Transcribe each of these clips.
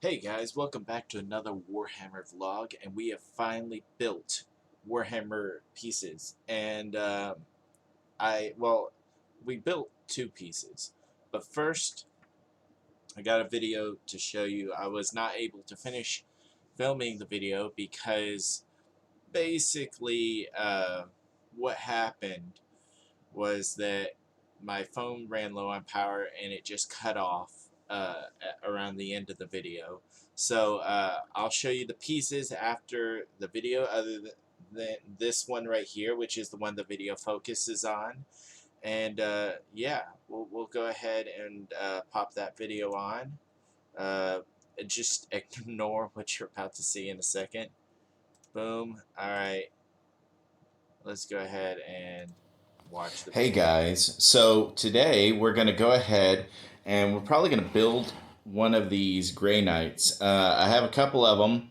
Hey guys, welcome back to another Warhammer vlog, and we have finally built Warhammer pieces. And we built two pieces, but first I got a video to show you. I was not able to finish filming the video because basically what happened was that my phone ran low on power and it just cut off around the end of the video. So I'll show you the pieces after the video, other than this one right here, which is the one the video focuses on. And yeah, we'll go ahead and pop that video on. Uh, just ignore what you're about to see in a second. Boom. All right, let's go ahead and watch the Hey video. guys, so today we're going to go ahead and we're probably going to build one of these Grey Knights. I have a couple of them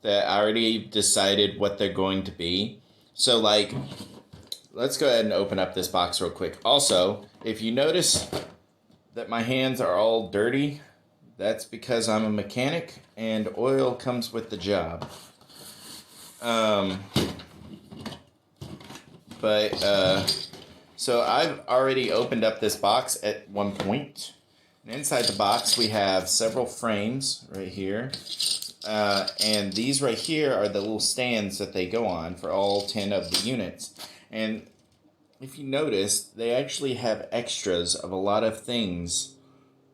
that I already decided what they're going to be. So let's go ahead and open up this box real quick. Also, if you notice that my hands are all dirty, that's because I'm a mechanic and oil comes with the job. So I've already opened up this box at one point. And inside the box we have several frames right here. And these right here are the little stands that they go on for all 10 of the units. And if you notice, they actually have extras of a lot of things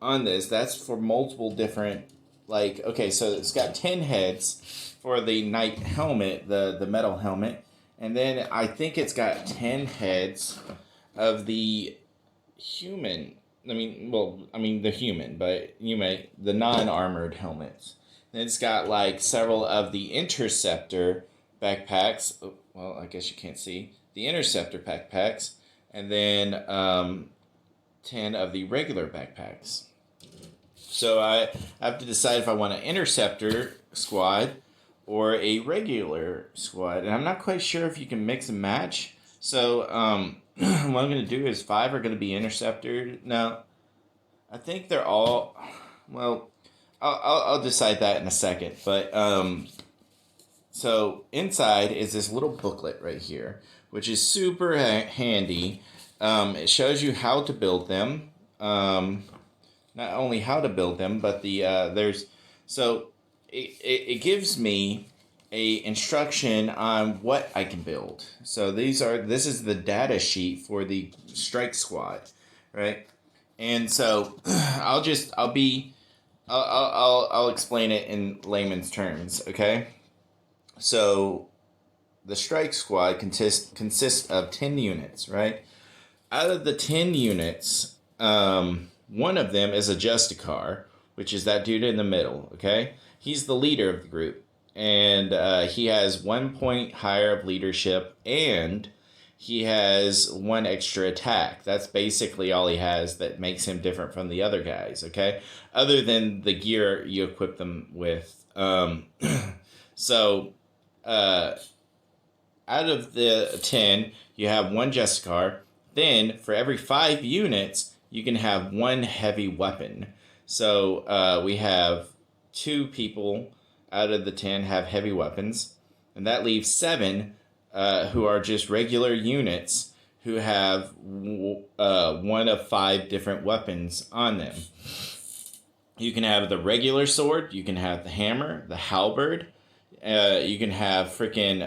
on this. That's for multiple different, okay, so it's got 10 heads for the knight helmet, the metal helmet. And then I think it's got 10 heads of the human. The human, but the non-armored helmets. Then it's got like several of the interceptor backpacks. Oh, well, I guess you can't see the interceptor backpacks, and then 10 of the regular backpacks. So I have to decide if I want an interceptor squad or a regular squad, and I'm not quite sure if you can mix and match. So what I'm going to do is 5 are going to be interceptor. Now, I think they're all. Well, I'll decide that in a second. But so inside is this little booklet right here, which is super handy. It shows you how to build them. Not only how to build them, but it gives me a instruction on what I can build. So this is the data sheet for the strike squad, right? And so I'll explain it in layman's terms, okay? So the strike squad consists of 10 units, right? Out of the 10 units, one of them is a Justicar, which is that dude in the middle, okay? He's the leader of the group, and he has 1 point higher of leadership, and he has 1 extra attack. That's basically all he has that makes him different from the other guys, okay? Other than the gear you equip them with. So, out of the 10, you have 1 Justicar. Then, for every 5 units, you can have 1 heavy weapon. So, we have 2 people out of the 10 have heavy weapons. And that leaves 7 who are just regular units who have 1 of 5 different weapons on them. You can have the regular sword, you can have the hammer, the halberd, you can have freaking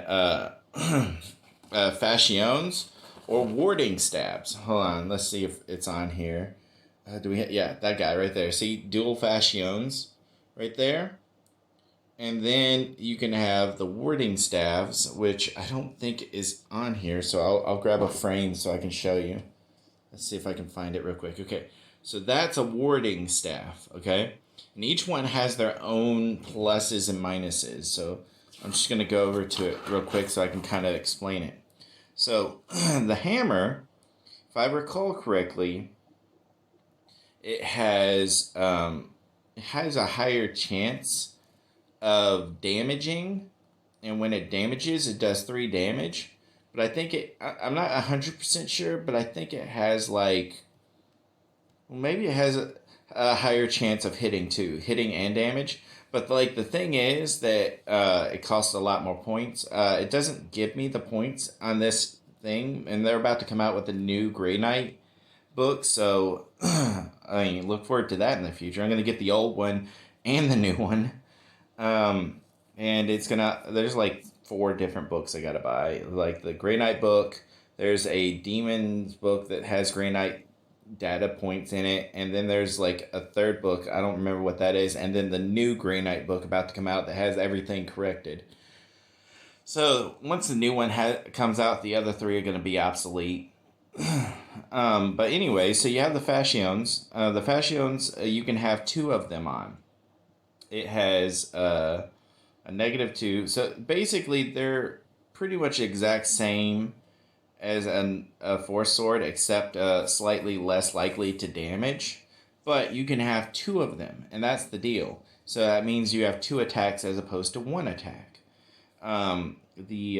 fascions or warding stabs. Hold on, let's see if it's on here. Yeah, that guy right there. See, dual fascions right there. And then you can have the warding staves, which I don't think is on here. So I'll grab a frame so I can show you. Let's see if I can find it real quick. Okay, so that's a warding staff, okay? And each one has their own pluses and minuses. So I'm just going to go over to it real quick so I can kind of explain it. So the hammer, if I recall correctly, it has a higher chance of damaging, and when it damages, it does 3 damage. But I think I'm not 100% sure, but I think it has maybe it has a higher chance of hitting too, hitting and damage. But like the thing is that it costs a lot more points. It doesn't give me the points on this thing, and they're about to come out with a new Grey Knight book, so I mean, look forward to that in the future. I'm gonna get the old one and the new one, and there's like 4 different books I gotta buy, like the Grey Knight book. There's a Demons book that has Grey Knight data points in it, and then there's like a 3rd book, I don't remember what that is, and then the new Grey Knight book about to come out that has everything corrected. So once the new one comes out, the other 3 are going to be obsolete. But anyway, so you have the Fascions. The Fascions, you can have 2 of them on. It has a -2, so basically they're pretty much the exact same as a Force Sword, except slightly less likely to damage. But you can have 2 of them, and that's the deal. So that means you have 2 attacks as opposed to 1 attack. The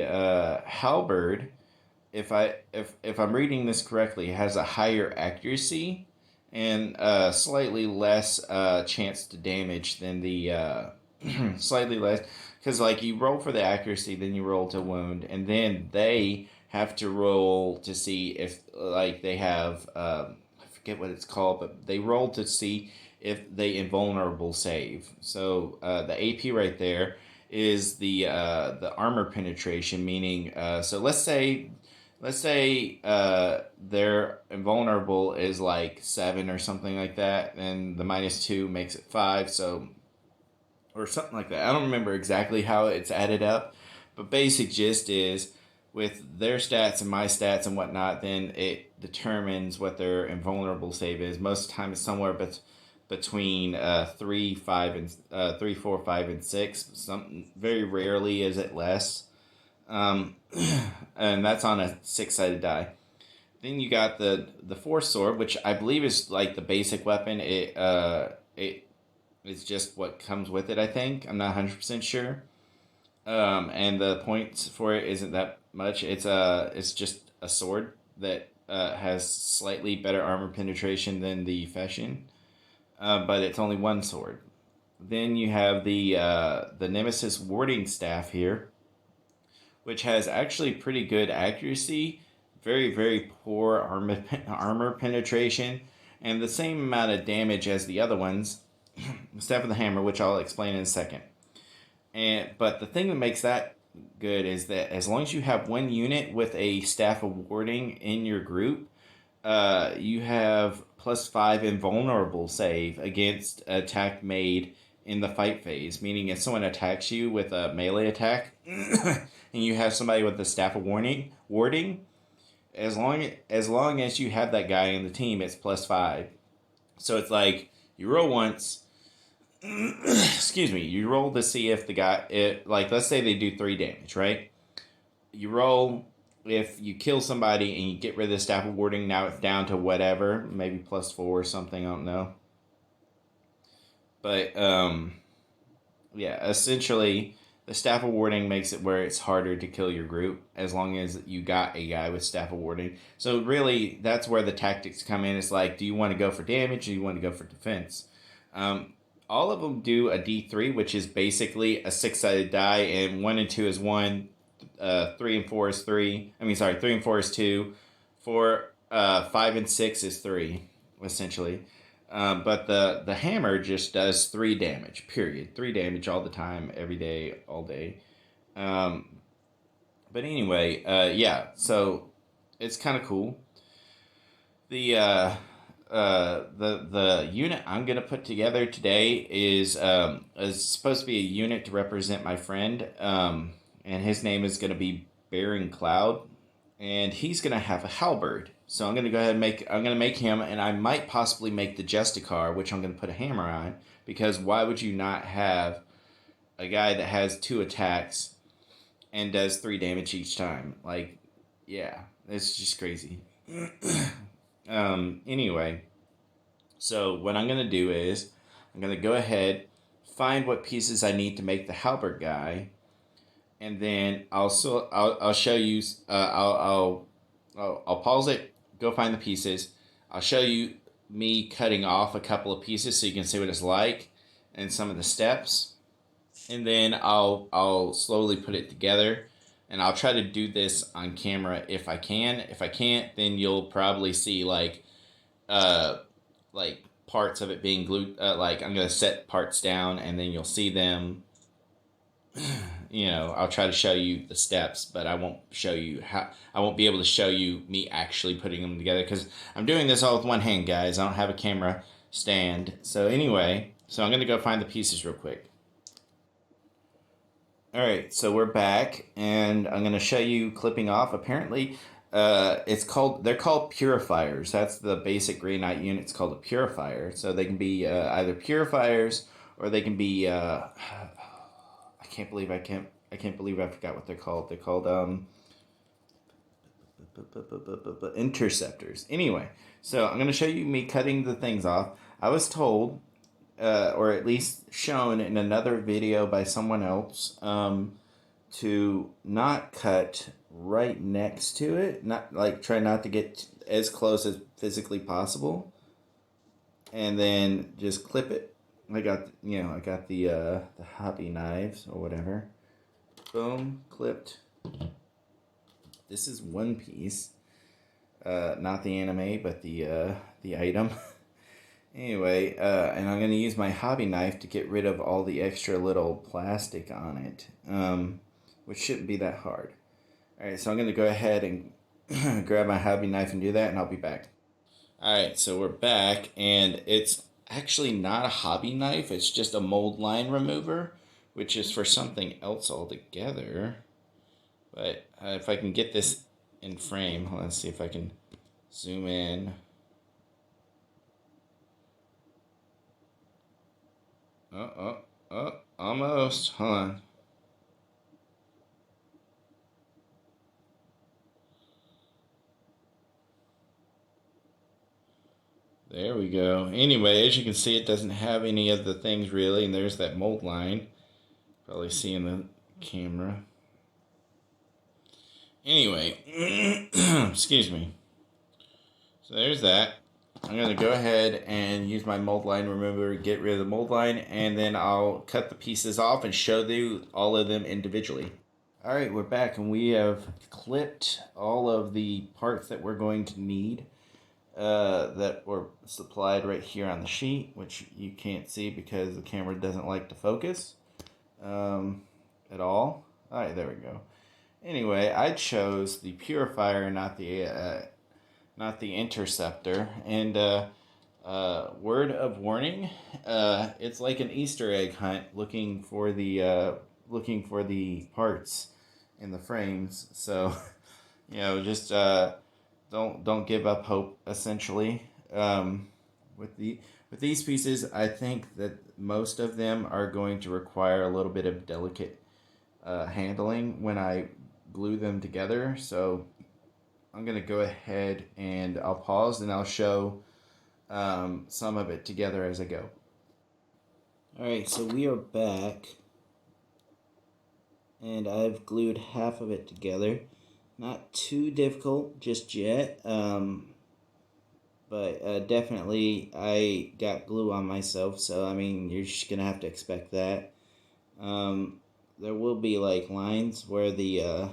halberd, if I'm reading this correctly, has a higher accuracy and slightly less chance to damage than the slightly less, because like you roll for the accuracy, then you roll to wound, and then they have to roll to see if like they have I forget what it's called, but they roll to see if they invulnerable save. So the AP right there is the armor penetration, meaning so let's say their invulnerable is like 7 or something like that, and the -2 makes it 5, so or something like that. I don't remember exactly how it's added up, but basic gist is with their stats and my stats and whatnot, then it determines what their invulnerable save is. Most of the time it's somewhere between 3, 5, and 3, 4, 5, and 6. Some very rarely is it less, and that's on a 6-sided die. Then you got the Force Sword, which I believe is like the basic weapon. It's just what comes with it. I think I'm not 100% sure. And the points for it isn't that much. It's just a sword that has slightly better armor penetration than the Fashion. But it's only 1 sword. Then you have the Nemesis Warding Staff here, which has actually pretty good accuracy, very, very poor armor penetration, and the same amount of damage as the other ones. Staff of the Hammer, which I'll explain in a second. But the thing that makes that good is that as long as you have 1 unit with a Staff of Warding in your group, you have +5 invulnerable save against attack made in the fight phase. Meaning, if someone attacks you with a melee attack, and you have somebody with the Staff of Warding, as long as you have that guy in the team, it's +5. So it's like you roll once. Excuse me. You roll to see if the guy, let's say they do 3 damage, right? You roll. If you kill somebody and you get rid of the Staff of Warding, now it's down to whatever, maybe +4 or something, I don't know. But, yeah, essentially, the Staff of Warding makes it where it's harder to kill your group as long as you got a guy with Staff of Warding. So really, that's where the tactics come in. It's like, do you want to go for damage or do you want to go for defense? All of them do a D3, which is basically a 6-sided die, and 1 and 2 is 1. 3 and 4 is 3. 3 and 4 is 2. 5 and 6 is 3, essentially. But the hammer just does 3 damage, period. 3 damage all the time, every day, all day. But anyway, yeah, so it's kind of cool. The unit I'm gonna put together today is supposed to be a unit to represent my friend, and his name is gonna be Bearing Cloud, and he's gonna have a halberd. So I'm gonna go ahead and make him, and I might possibly make the Justicar, which I'm gonna put a hammer on, because why would you not have a guy that has 2 attacks and does 3 damage each time? Like, yeah, it's just crazy. Anyway, so what I'm going to do is I'm going to go ahead, find what pieces I need to make the halberd guy, and then I'll show you, I'll pause it, go find the pieces. I'll show you me cutting off a couple of pieces so you can see what it's like and some of the steps, and then I'll slowly put it together, and I'll try to do this on camera if I can. If I can't, then you'll probably see like parts of it being glued. Like I'm gonna set parts down, and then you'll see them. I'll try to show you the steps, but I won't show you how. I won't be able to show you me actually putting them together because I'm doing this all with one hand, guys. I don't have a camera stand. So anyway, I'm gonna go find the pieces real quick. All right, so we're back, and I'm gonna show you clipping off. Apparently, they're called purifiers. That's the basic Grey Knight unit. It's called a purifier. So they can be either purifiers or they can be. I can't believe I forgot what they're called. They're called interceptors. Anyway, so I'm gonna show you me cutting the things off. I was told, or at least shown in another video by someone else, to not cut right next to it. Not like try not to get as close as physically possible, and then just clip it. I got the hobby knives or whatever. Boom, clipped. This is one piece, not the anime, but the item. Anyway, and I'm gonna use my hobby knife to get rid of all the extra little plastic on it, which shouldn't be that hard. All right, so I'm gonna go ahead and grab my hobby knife and do that, and I'll be back. All right, so we're back, and it's actually not a hobby knife. It's just a mold line remover, which is for something else altogether. But if I can get this in frame, let's see if I can zoom in. Almost. Hold on. There we go. Anyway, as you can see, it doesn't have any of the things really, and there's that mold line. Probably see in the camera. Anyway, excuse me. So there's that. I'm going to go ahead and use my mold line remover to get rid of the mold line, and then I'll cut the pieces off and show you all of them individually. All right, we're back, and we have clipped all of the parts that we're going to need that were supplied right here on the sheet, which you can't see because the camera doesn't like to focus at all. All right, there we go. Anyway, I chose the purifier, not the interceptor. And word of warning, it's like an Easter egg hunt looking for the parts in the frames. So just don't give up hope. Essentially, with these pieces, I think that most of them are going to require a little bit of delicate handling when I glue them together. So I'm going to go ahead and I'll pause and I'll show some of it together as I go. Alright, so we are back, and I've glued half of it together. Not too difficult just yet, but definitely I got glue on myself, so I mean, you're just going to have to expect that. There will be like lines where the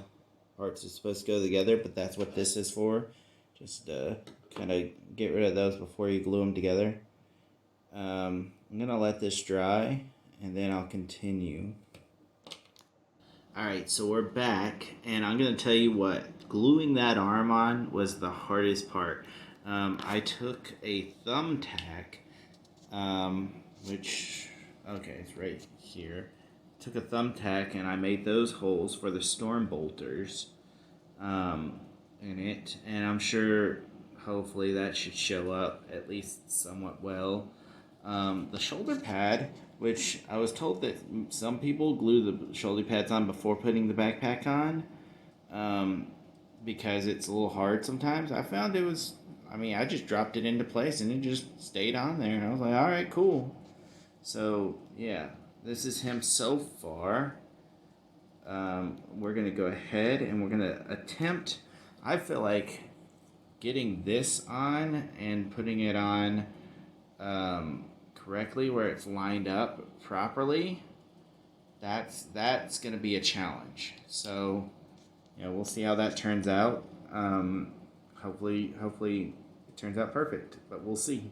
parts are supposed to go together, but that's what this is for. Just kind of get rid of those before you glue them together. I'm going to let this dry, and then I'll continue. Alright, so we're back, and I'm going to tell you what, gluing that arm on was the hardest part. I took a thumbtack, it's right here. Took a thumbtack and I made those holes for the storm bolters in it, and I'm sure hopefully that should show up at least somewhat well. The shoulder pad, which I was told that some people glue the shoulder pads on before putting the backpack on, because it's a little hard sometimes. I found I just dropped it into place and it just stayed on there, and I was like, alright, cool. So yeah, this is him so far. We're going to go ahead and we're going to attempt, I feel like getting this on and putting it on correctly where it's lined up properly, that's going to be a challenge. So, we'll see how that turns out. Hopefully it turns out perfect, but we'll see.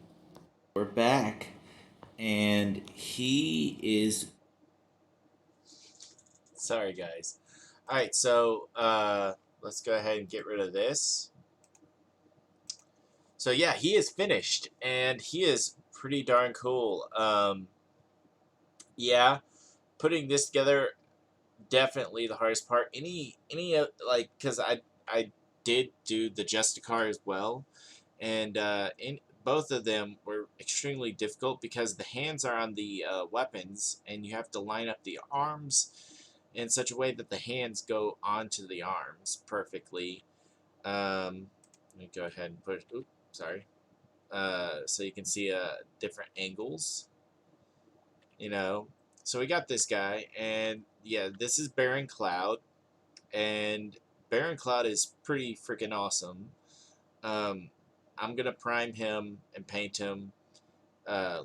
We're back, and he is. Sorry, guys. All right, so let's go ahead and get rid of this. So yeah, he is finished, and he is pretty darn cool. Yeah, putting this together, definitely the hardest part. Like, because I did do the Justicar as well, and in both of them were extremely difficult because the hands are on the weapons, and you have to line up the arms in such a way that the hands go onto the arms perfectly. Let me go ahead and put. Oops, sorry. So you can see different angles. So we got this guy, and yeah, this is Baron Cloud, and Baron Cloud is pretty freaking awesome. Um, I'm gonna prime him and paint him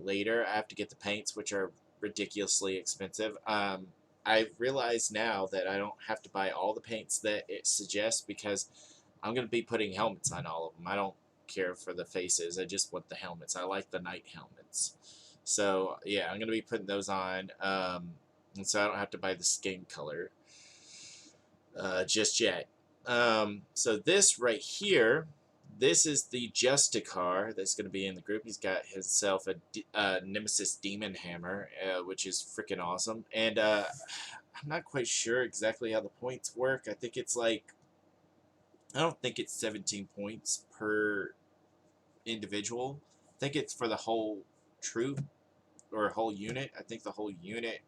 later. I have to get the paints, which are ridiculously expensive. I realize now that I don't have to buy all the paints that it suggests because I'm gonna be putting helmets on all of them. I don't care for the faces. I just want the helmets. I like the knight helmets. So yeah, I'm gonna be putting those on, and so I don't have to buy the skin color just yet. So this right here, this is the Justicar that's going to be in the group. He's got himself a Nemesis Demon Hammer, which is freaking awesome. And I'm not quite sure exactly how the points work. I think it's like, I don't think it's 17 points per individual. I think it's for the whole troop or whole unit. I think the whole unit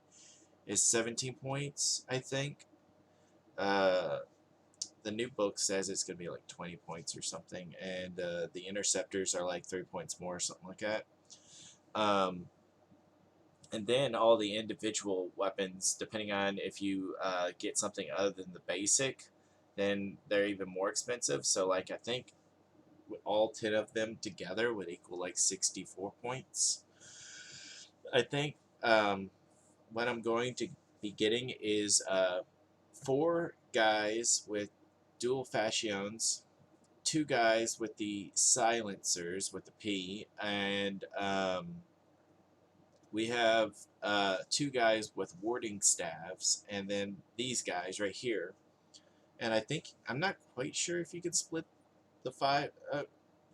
is 17 points, I think. The new book says it's going to be like 20 points or something, and the interceptors are like 3 points more or something like that. And then all the individual weapons, depending on if you get something other than the basic, then they're even more expensive. So like I think all 10 of them together would equal like 64 points. I think what I'm going to be getting is 4 guys with dual fascions, 2 guys with the silencers with the P, and we have 2 guys with warding staffs, and then these guys right here. And I think, I'm not quite sure if you can split the 5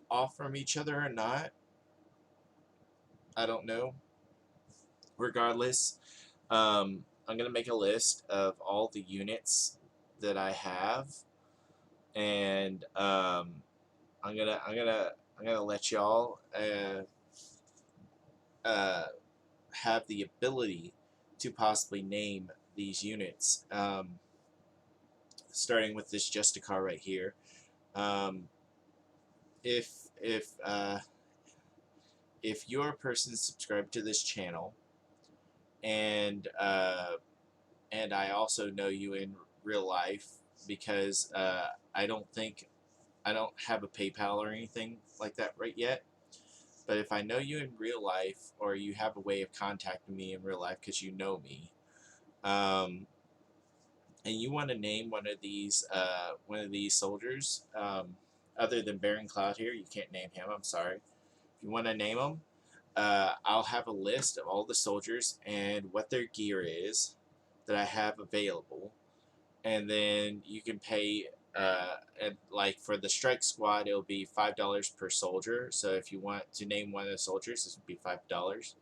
off from each other or not. I don't know. Regardless, I'm gonna make a list of all the units that I have, and I'm gonna let y'all have the ability to possibly name these units. Starting with this Justicar right here. Um, if you're a person subscribed to this channel, and I also know you in real life because I don't have a PayPal or anything like that right yet. But if I know you in real life, or you have a way of contacting me in real life because you know me, and you want to name one of these soldiers, other than Baron Cloud here, you can't name him. I'm sorry. If you want to name them, I'll have a list of all the soldiers and what their gear is that I have available, and then you can pay. And like for the strike squad, it'll be $5 per soldier. So if you want to name one of the soldiers, this would be $5,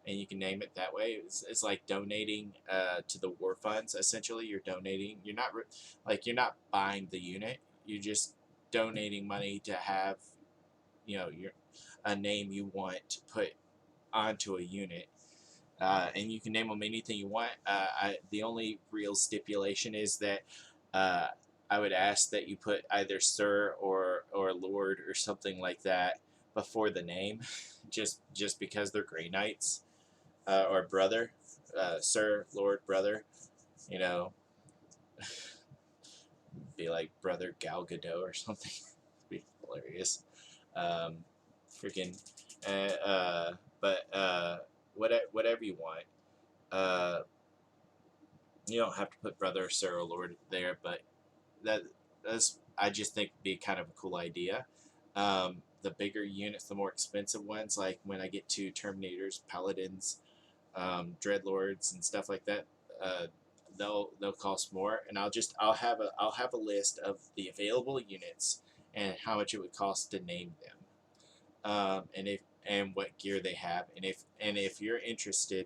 and you can name it that way. It's like donating to the war funds. Essentially, you're donating. You're not buying the unit. You're just donating money to have, your a name you want to put onto a unit. And you can name them anything you want. The only real stipulation is that I would ask that you put either Sir or Lord or something like that before the name, just because they're Grey Knights, or Brother, Sir, Lord, Brother. You know, be like Brother Gal Gadot or something. Be hilarious. Freaking, whatever you want. Uh, you don't have to put Brother Cyril Lord there, but that's I just think would be kind of a cool idea. The bigger units, the more expensive ones, like when I get to Terminators, Paladins, Dreadlords, and stuff like that, uh, they'll cost more, and I'll have a list of the available units and how much it would cost to name them, and what gear they have, and if you're interested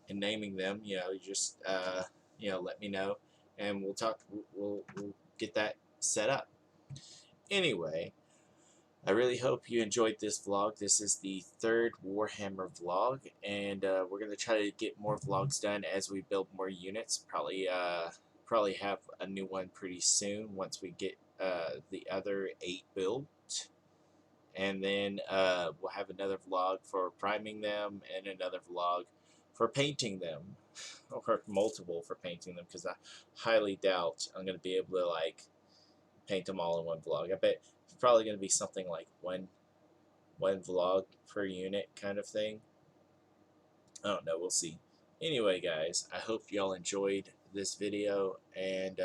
in naming them, you just let me know, and we'll talk. We'll get that set up. Anyway, I really hope you enjoyed this vlog. This is the third Warhammer vlog, and we're going to try to get more vlogs done as we build more units. Probably have a new one pretty soon once we get the other 8 built. And then we'll have another vlog for priming them and another vlog for painting them, or multiple for painting them, because I highly doubt I'm going to be able to paint them all in one vlog. I bet it's probably going to be something like one vlog per unit kind of thing. I don't know. We'll see. Anyway, guys, I hope y'all enjoyed this video, and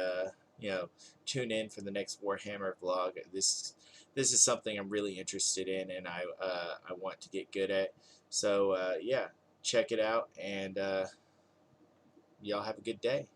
tune in for the next Warhammer vlog. This is something I'm really interested in, and I want to get good at. So yeah, check it out, and y'all have a good day.